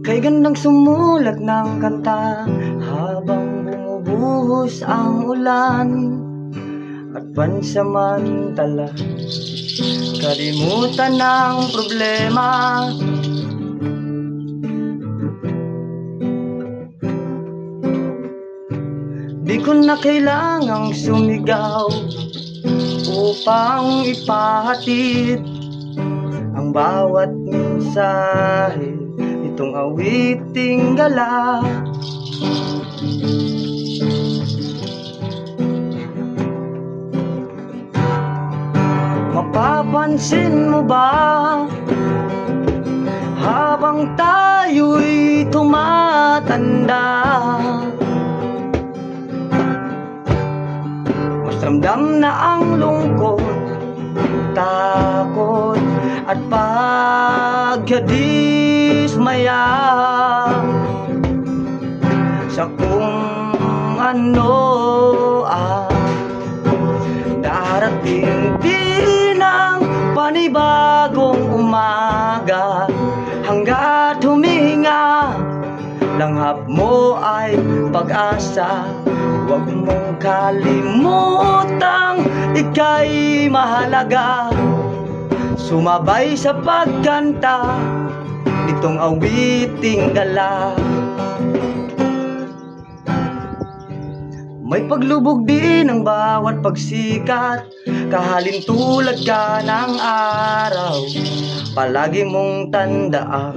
Kay gandang sumulat ng kanta habang bumubuhos ang ulan. At pansamantala, kalimutan ng problema. Di ko na kailangang sumigaw upang ipahatid ang bawat mensahe nitong awiting gala. Mapapansin mo ba habang tayo'y tumatanda, mas ramdam na ang lungkot, takot at pagkadismaya sa kung ano ang darating din ang panibagong umaga. Hanggat humihinga, langhap mo ay pag-asa. Huwag mong kalimutang ika'y mahalaga. Sumabay sa pagkanta nitong awiting gala. May paglubog din ang bawat pagsikat, kahalin tulad ka ng araw. Palagi mong tandaan,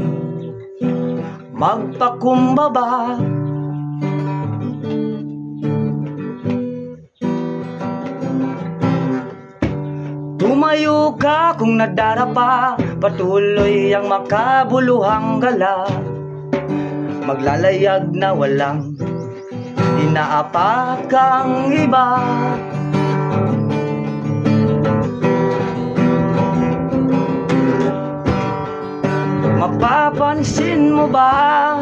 magpakumbaba. Tumayo ka kung nadarapa, patuloy ang makabuluhang gala. Maglalayag na walang inaapakang iba. Mapapansin mo ba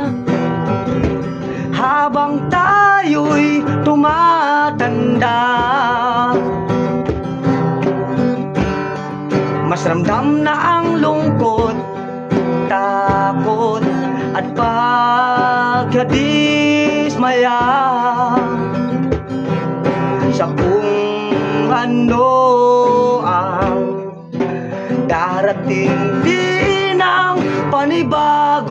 habang tayo'y tumatanda, mas ramdam na ang lungkot, takot at pagkadismaya sa kung ano ang darating din ang panibago.